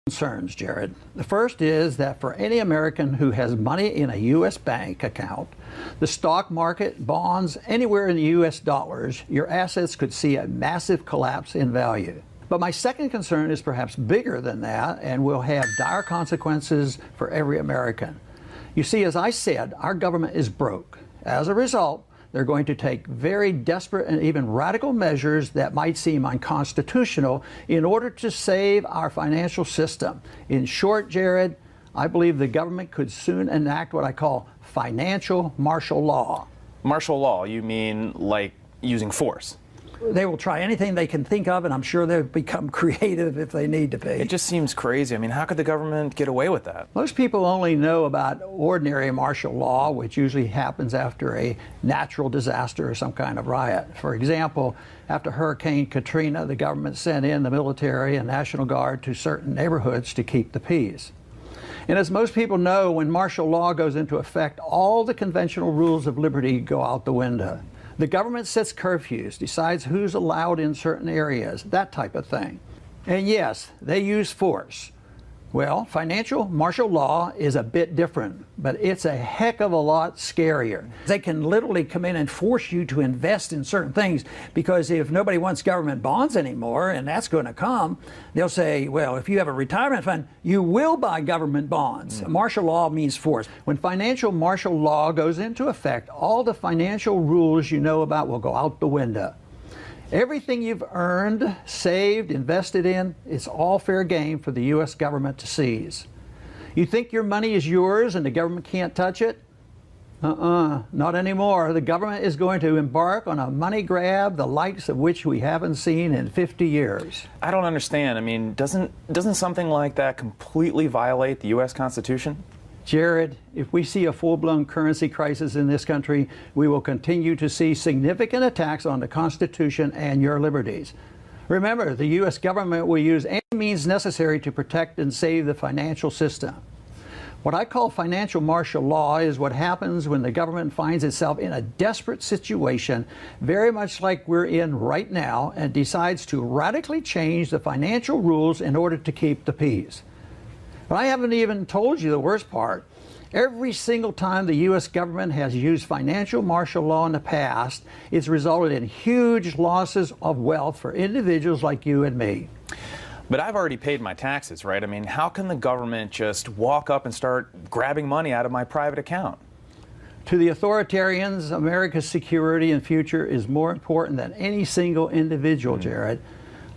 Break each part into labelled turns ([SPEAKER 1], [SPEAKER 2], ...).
[SPEAKER 1] Concerns, Jared. The first is that for any American who has money in a U.S. bank account, the stock market, bonds, anywhere in the U.S. dollars, your assets could see a massive collapse in value. But my second concern is perhaps bigger than that and will have dire consequences for every American. You see, as I said, our government is broke. As a result, they're going to take very desperate and even radical measures that might seem unconstitutional in order to save our financial system. In short, Jared, I believe the government could soon enact what I call financial martial law.
[SPEAKER 2] Martial law, you mean like using force?
[SPEAKER 1] They will try anything they can think of, and I'm sure they'll become creative if they need to be.
[SPEAKER 2] It just seems crazy. I mean, how could the government get away with that?
[SPEAKER 1] Most people only know about ordinary martial law, which usually happens after a natural disaster or some kind of riot. For example, after Hurricane Katrina, the government sent in the military and National Guard to certain neighborhoods to keep the peace. And as most people know, when martial law goes into effect, all the conventional rules of liberty go out the window. The government sets curfews, decides who's allowed in certain areas, that type of thing. And yes, they use force. Well, financial martial law is a bit different, but it's a heck of a lot scarier. They can literally come in and force you to invest in certain things, because if nobody wants government bonds anymore, and that's going to come, they'll say, well, if you have a retirement fund, you will buy government bonds. Martial law means force. When financial martial law goes into effect, all the financial rules you know about will go out the window. Everything you've earned, saved, invested in, it's all fair game for the U.S. government to seize. You think your money is yours and the government can't touch it? Not anymore. The government is going to embark on a money grab, the likes of which we haven't seen in 50 years.
[SPEAKER 2] I don't understand. I mean, doesn't something like that completely violate the U.S. Constitution?
[SPEAKER 1] Jared, if we see a full-blown currency crisis in this country, we will continue to see significant attacks on the Constitution and your liberties. Remember, the U.S. government will use any means necessary to protect and save the financial system. What I call financial martial law is what happens when the government finds itself in a desperate situation, very much like we're in right now, and decides to radically change the financial rules in order to keep the peace. But I haven't even told you the worst part. Every single time the U.S. government has used financial martial law in the past, it's resulted in huge losses of wealth for individuals like you and me.
[SPEAKER 2] But I've already paid my taxes, right? I mean, how can the government just walk up and start grabbing money out of my private account?
[SPEAKER 1] To the authoritarians, America's security and future is more important than any single individual, Jared.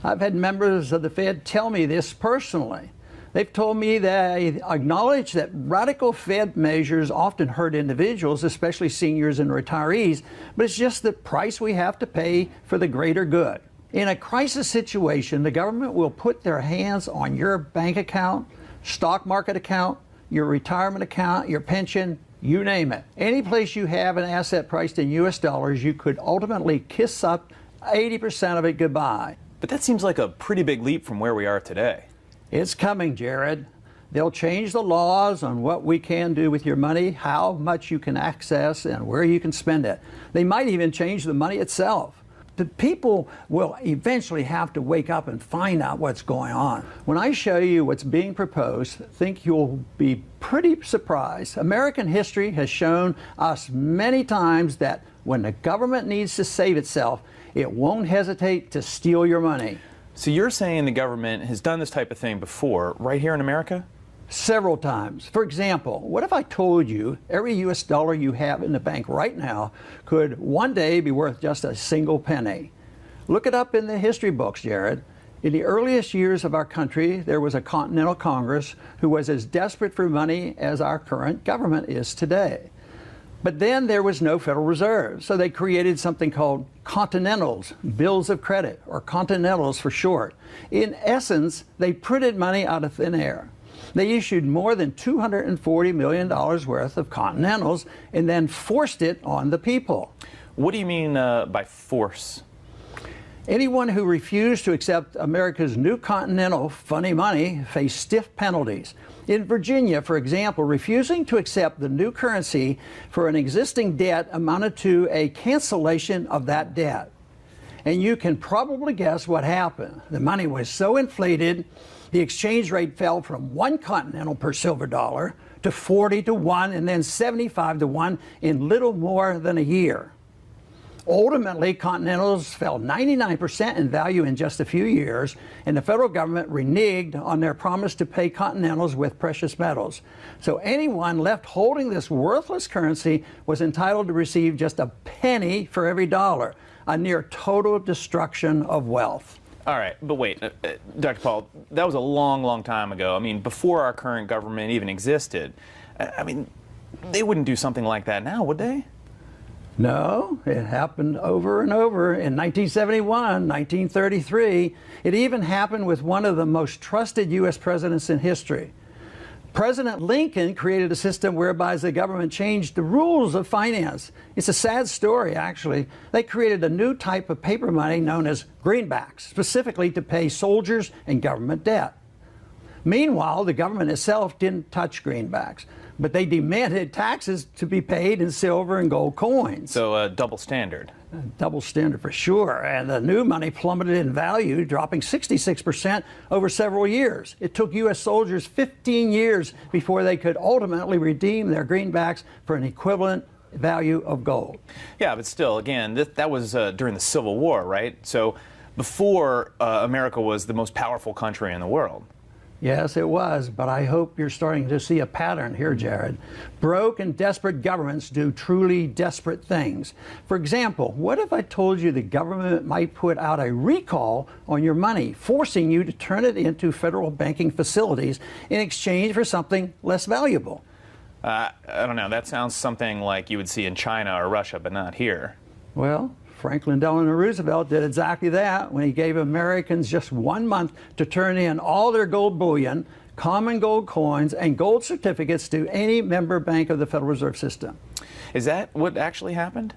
[SPEAKER 1] I've had members of the Fed tell me this personally. They've told me they acknowledge that radical Fed measures often hurt individuals, especially seniors and retirees, but it's just the price we have to pay for the greater good. In a crisis situation, the government will put their hands on your bank account, stock market account, your retirement account, your pension, you name it. Any place you have an asset priced in U.S. dollars, you could ultimately kiss up 80% of it goodbye.
[SPEAKER 2] But that seems like a pretty big leap from where we are today.
[SPEAKER 1] It's coming, Jared. They'll change the laws on what we can do with your money, how much you can access, and where you can spend it. They might even change the money itself. The people will eventually have to wake up and find out what's going on. When I show you what's being proposed, I think you'll be pretty surprised. American history has shown us many times that when the government needs to save itself, it won't hesitate to steal your money.
[SPEAKER 2] So you're saying the government has done this type of thing before, right here in America?
[SPEAKER 1] Several times. For example, what if I told you every U.S. dollar you have in the bank right now could one day be worth just a single penny? Look it up in the history books, Jared. In the earliest years of our country, there was a Continental Congress who was as desperate for money as our current government is today. But then there was no Federal Reserve, so they created something called Continentals, bills of credit, or Continentals for short. In essence, they printed money out of thin air. They issued more than $240 million worth of Continentals and then forced it on the people.
[SPEAKER 2] What do you mean by force?
[SPEAKER 1] Anyone who refused to accept America's new Continental funny money faced stiff penalties. In Virginia, for example, refusing to accept the new currency for an existing debt amounted to a cancellation of that debt. And you can probably guess what happened. The money was so inflated, the exchange rate fell from 1 continental per silver dollar to 40 to 1 and then 75 to 1 in little more than a year. Ultimately, continentals fell 99% in value in just a few years, and the federal government reneged on their promise to pay continentals with precious metals. So anyone left holding this worthless currency was entitled to receive just a penny for every dollar, a near total destruction of wealth.
[SPEAKER 2] All right, but wait, Dr. Paul, that was a long, long time ago. I mean, before our current government even existed. I mean, they wouldn't do something like that now, would they?
[SPEAKER 1] No, it happened over and over in 1971, 1933. It even happened with one of the most trusted U.S. presidents in history. President Lincoln created a system whereby the government changed the rules of finance. It's a sad story, actually. They created a new type of paper money known as greenbacks, specifically to pay soldiers and government debt. Meanwhile, the government itself didn't touch greenbacks, but they demanded taxes to be paid in silver and gold coins.
[SPEAKER 2] So a double standard.
[SPEAKER 1] Double standard for sure. And the new money plummeted in value, dropping 66% over several years. It took U.S. soldiers 15 years before they could ultimately redeem their greenbacks for an equivalent value of gold.
[SPEAKER 2] Yeah, but still, again, that was during the Civil War, right? So before America was the most powerful country in the world.
[SPEAKER 1] Yes, it was, but I hope you're starting to see a pattern here, Jared. Broke and desperate governments do truly desperate things. For example, what if I told you the government might put out a recall on your money, forcing you to turn it into federal banking facilities in exchange for something less valuable?
[SPEAKER 2] I don't know. That sounds something like you would see in China or Russia, but not here.
[SPEAKER 1] Well, Franklin Delano Roosevelt did exactly that when he gave Americans just 1 month to turn in all their gold bullion, common gold coins, and gold certificates to any member bank of the Federal Reserve System.
[SPEAKER 2] Is that what actually happened?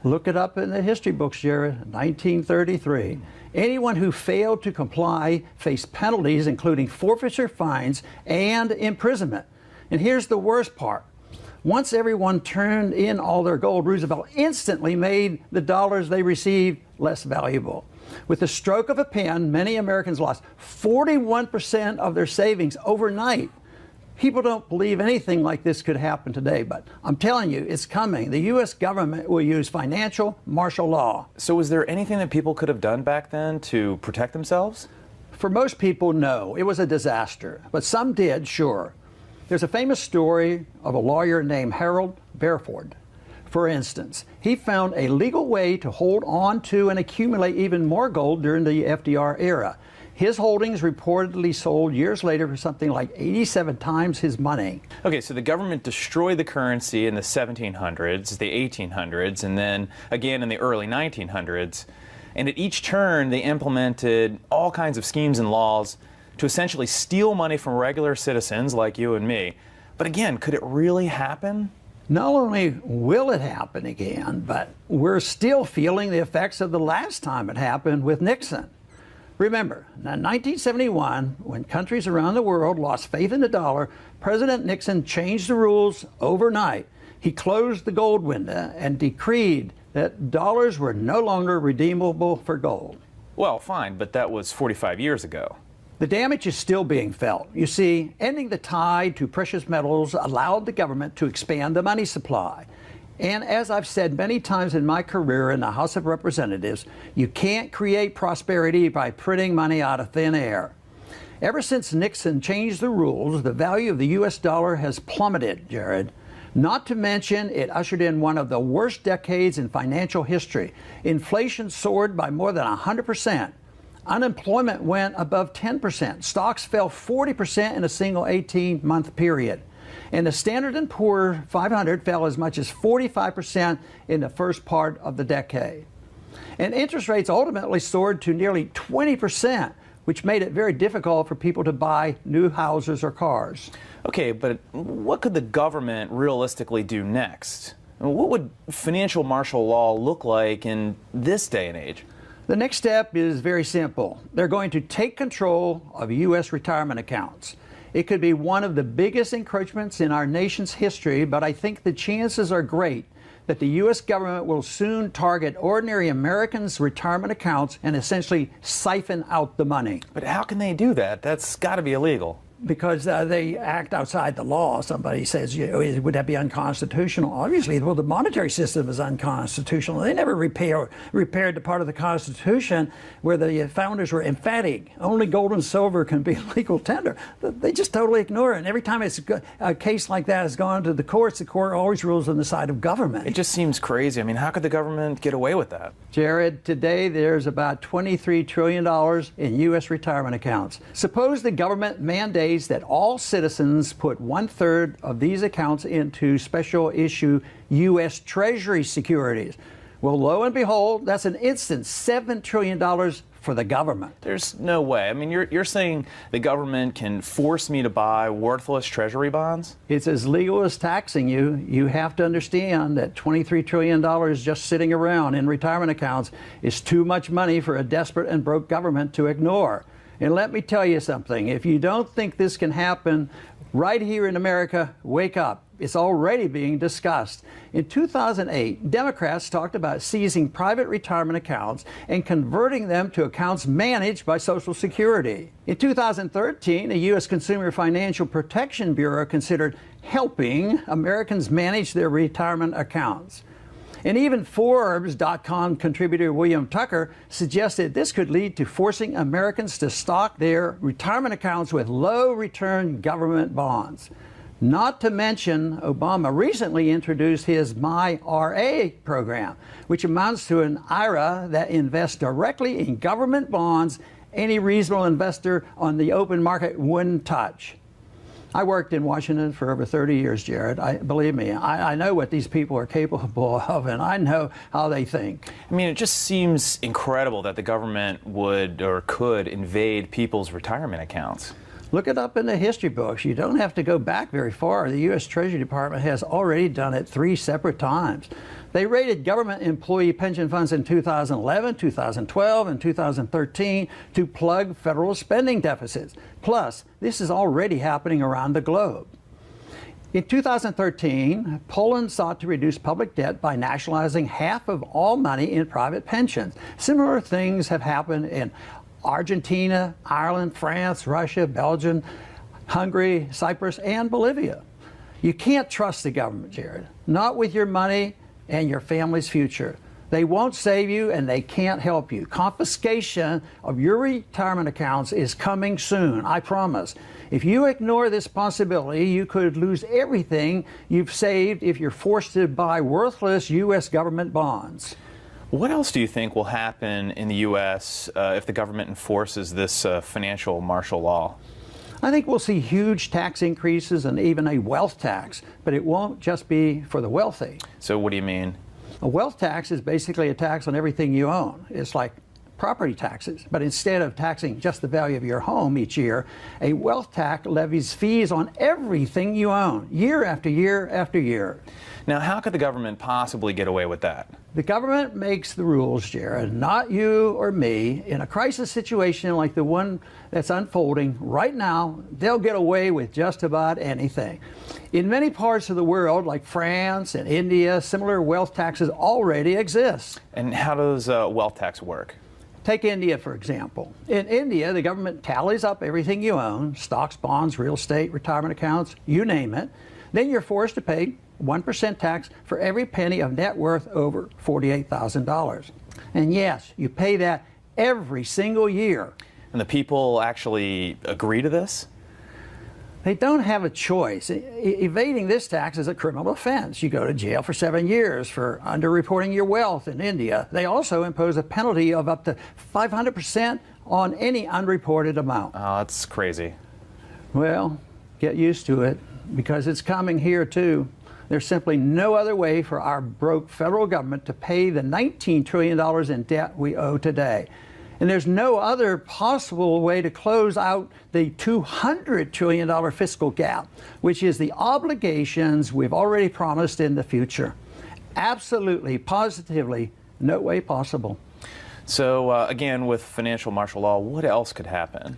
[SPEAKER 1] Look it up in the history books, Jared. 1933. Anyone who failed to comply faced penalties, including forfeiture, fines, and imprisonment. And here's the worst part. Once everyone turned in all their gold, Roosevelt instantly made the dollars they received less valuable. With the stroke of a pen, many Americans lost 41% of their savings overnight. People don't believe anything like this could happen today, but I'm telling you, it's coming. The U.S. government will use financial martial law.
[SPEAKER 2] So was there anything that people could have done back then to protect themselves?
[SPEAKER 1] For most people, no. It was a disaster, but some did, sure. There's a famous story of a lawyer named Harold Bareford. For instance, he found a legal way to hold on to and accumulate even more gold during the FDR era. His holdings reportedly sold years later for something like 87 times his money.
[SPEAKER 2] Okay, so the government destroyed the currency in the 1700s, the 1800s, and then again in the early 1900s. And at each turn, they implemented all kinds of schemes and laws to essentially steal money from regular citizens like you and me. But again, could it really happen?
[SPEAKER 1] Not only will it happen again, but we're still feeling the effects of the last time it happened with Nixon. Remember, in 1971, when countries around the world lost faith in the dollar, President Nixon changed the rules overnight. He closed the gold window and decreed that dollars were no longer redeemable for gold.
[SPEAKER 2] Well, fine, but that was 45 years ago.
[SPEAKER 1] The damage is still being felt. You see, ending the tide to precious metals allowed the government to expand the money supply. And as I've said many times in my career in the House of Representatives, you can't create prosperity by printing money out of thin air. Ever since Nixon changed the rules, the value of the U.S. dollar has plummeted, Jared. Not to mention, it ushered in one of the worst decades in financial history. Inflation soared by more than 100%. Unemployment went above 10%. Stocks fell 40% in a single 18-month period. And the Standard & Poor's 500 fell as much as 45% in the first part of the decade. And interest rates ultimately soared to nearly 20%, which made it very difficult for people to buy new houses or cars.
[SPEAKER 2] Okay, but what could the government realistically do next? What would financial martial law look like in this day and age?
[SPEAKER 1] The next step is very simple. They're going to take control of U.S. retirement accounts. It could be one of the biggest encroachments in our nation's history, but I think the chances are great. that the U.S. government will soon target ordinary Americans' retirement accounts and essentially siphon out the money.
[SPEAKER 2] But how can they do that? That's got to be illegal.
[SPEAKER 1] Because they act outside the law. Somebody says, would that be unconstitutional? Obviously, well, the monetary system is unconstitutional. They never repaired the part of the Constitution where the founders were emphatic. Only gold and silver can be legal tender. They just totally ignore it. And every time a case like that has gone to the courts, the court always rules on the side of government.
[SPEAKER 2] It just seems crazy. I mean, how could the government get away with that?
[SPEAKER 1] Jared, today there's about $23 trillion in U.S. retirement accounts. Suppose the government mandates that all citizens put 1/3 of these accounts into special issue U.S. Treasury securities. Well, lo and behold, that's an instant $7 trillion for the government.
[SPEAKER 2] There's no way. I mean, you're saying the government can force me to buy worthless Treasury bonds?
[SPEAKER 1] It's as legal as taxing you. You have to understand that $23 trillion just sitting around in retirement accounts is too much money for a desperate and broke government to ignore. And let me tell you something, if you don't think this can happen right here in America, wake up. It's already being discussed. In 2008, Democrats talked about seizing private retirement accounts and converting them to accounts managed by Social Security. In 2013, the U.S. Consumer Financial Protection Bureau considered helping Americans manage their retirement accounts. And even Forbes.com contributor William Tucker suggested this could lead to forcing Americans to stock their retirement accounts with low-return government bonds. Not to mention, Obama recently introduced his MyRA program, which amounts to an IRA that invests directly in government bonds any reasonable investor on the open market wouldn't touch. I worked in Washington for over 30 years, Jared. Believe me, I know what these people are capable of, and I know how they think.
[SPEAKER 2] I mean, it just seems incredible that the government would or could invade people's retirement accounts.
[SPEAKER 1] Look it up in the history books. You don't have to go back very far. The U.S. Treasury Department has already done it 3 separate times. They raided government employee pension funds in 2011, 2012, and 2013 to plug federal spending deficits. Plus, this is already happening around the globe. In 2013, Poland sought to reduce public debt by nationalizing half of all money in private pensions. Similar things have happened in Argentina, Ireland, France, Russia, Belgium, Hungary, Cyprus, and Bolivia. You can't trust the government, Jared. Not with your money and your family's future. They won't save you and they can't help you. Confiscation of your retirement accounts is coming soon, I promise. If you ignore this possibility, you could lose everything you've saved if you're forced to buy worthless U.S. government bonds.
[SPEAKER 2] What else do you think will happen in the U.S. If the government enforces this financial martial law?
[SPEAKER 1] I think we'll see huge tax increases and even a wealth tax, but it won't just be for the wealthy.
[SPEAKER 2] So what do you mean?
[SPEAKER 1] A wealth tax is basically a tax on everything you own. It's like property taxes, but instead of taxing just the value of your home each year, a wealth tax levies fees on everything you own, year after year after year.
[SPEAKER 2] Now, how could the government possibly get away with that?
[SPEAKER 1] The government makes the rules, Jared, not you or me. In a crisis situation like the one that's unfolding right now, they'll get away with just about anything. In many parts of the world, like France and India, similar wealth taxes already exist.
[SPEAKER 2] And how does wealth tax work?
[SPEAKER 1] Take India, for example. In India, the government tallies up everything you own, stocks, bonds, real estate, retirement accounts, you name it. Then you're forced to pay 1% tax for every penny of net worth over $48,000. And yes, you pay that every single year.
[SPEAKER 2] And the people actually agree to this?
[SPEAKER 1] They don't have a choice. Evading this tax is a criminal offense. You go to jail for 7 years for underreporting your wealth in India. They also impose a penalty of up to 500% on any unreported amount.
[SPEAKER 2] Oh, that's crazy. Well,
[SPEAKER 1] get used to it because it's coming here too. There's simply no other way for our broke federal government to pay the $19 trillion in debt we owe today. And there's no other possible way to close out the $200 trillion fiscal gap, which is the obligations we've already promised in the future. Absolutely, positively, no way possible.
[SPEAKER 2] So again, with financial martial law, what else could happen?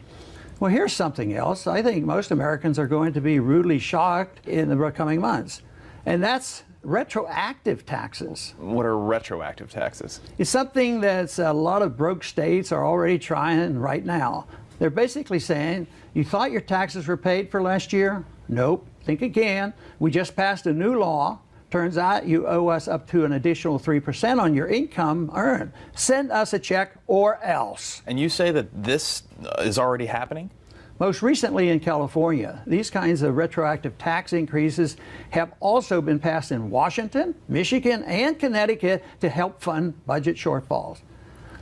[SPEAKER 1] Well, here's something else. I think most Americans are going to be rudely shocked in the coming months. And that's retroactive taxes.
[SPEAKER 2] What are retroactive taxes?
[SPEAKER 1] It's something that a lot of broke states are already trying right now. They're basically saying, you thought your taxes were paid for last year? Nope. Think again. We just passed a new law. Turns out you owe us up to an additional 3% on your income earned. Send us a check or else.
[SPEAKER 2] And you say that this is already happening?
[SPEAKER 1] Most recently in California, these kinds of retroactive tax increases have also been passed in Washington, Michigan, and Connecticut to help fund budget shortfalls.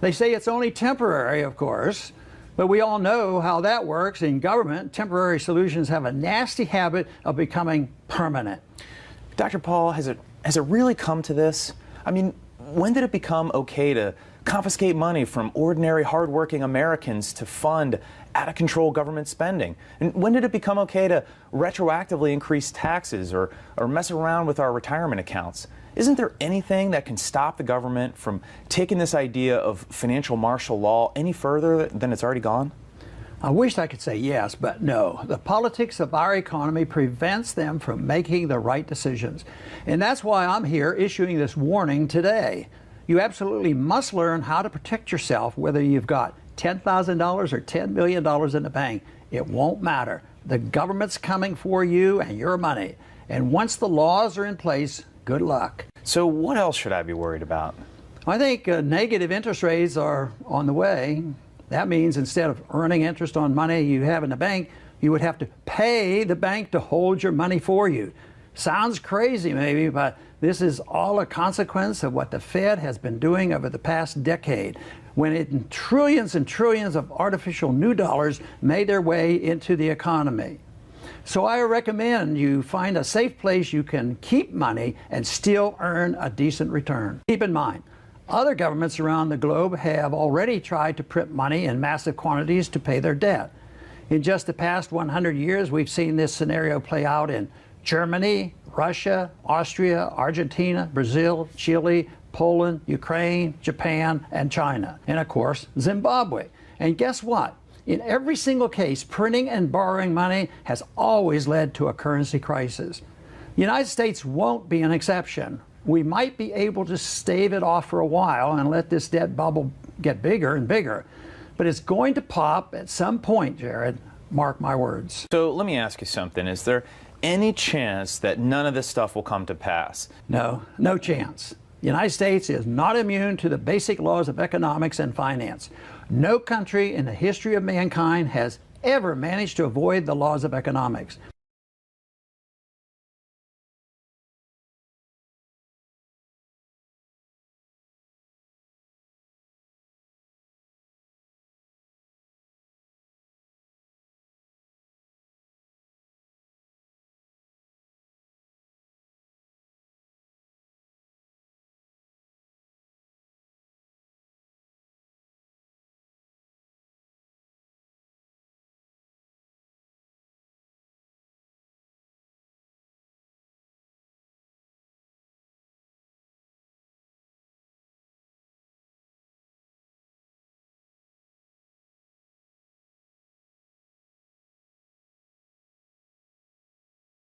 [SPEAKER 1] They say it's only temporary, of course, but we all know how that works in government. Temporary solutions have a nasty habit of becoming permanent.
[SPEAKER 2] Dr. Paul, has it really come to this? I mean, when did it become okay to confiscate money from ordinary, hardworking Americans to fund out-of-control government spending? And when did it become okay to retroactively increase taxes or mess around with our retirement accounts? Isn't there anything that can stop the government from taking this idea of financial martial law any further than it's already gone?
[SPEAKER 1] I wish I could say yes, but no. The politics of our economy prevents them from making the right decisions. And that's why I'm here issuing this warning today. You absolutely must learn how to protect yourself, whether you've got $10,000 or $10 million in the bank. It won't matter. The government's coming for you and your money. And once the laws are in place, good luck.
[SPEAKER 2] So what else should I be worried about?
[SPEAKER 1] I think negative interest rates are on the way. That means instead of earning interest on money you have in the bank, you would have to pay the bank to hold your money for you. Sounds crazy maybe, but this is all a consequence of what the Fed has been doing over the past decade, when trillions and trillions of artificial new dollars made their way into the economy. So I recommend you find a safe place you can keep money and still earn a decent return. Keep in mind, other governments around the globe have already tried to print money in massive quantities to pay their debt. In just the past 100 years, we've seen this scenario play out in Germany, Russia, Austria, Argentina, Brazil, Chile, Poland, Ukraine, Japan, and China. And of course, Zimbabwe. And guess what? In every single case, printing and borrowing money has always led to a currency crisis. The United States won't be an exception. We might be able to stave it off for a while and let this debt bubble get bigger and bigger. But it's going to pop at some point, Jared. Mark my words.
[SPEAKER 2] So let me ask you something. Is there any chance that none of this stuff will come to pass?
[SPEAKER 1] No, no chance. The United States is not immune to the basic laws of economics and finance. No country in the history of mankind has ever managed to avoid the laws of economics.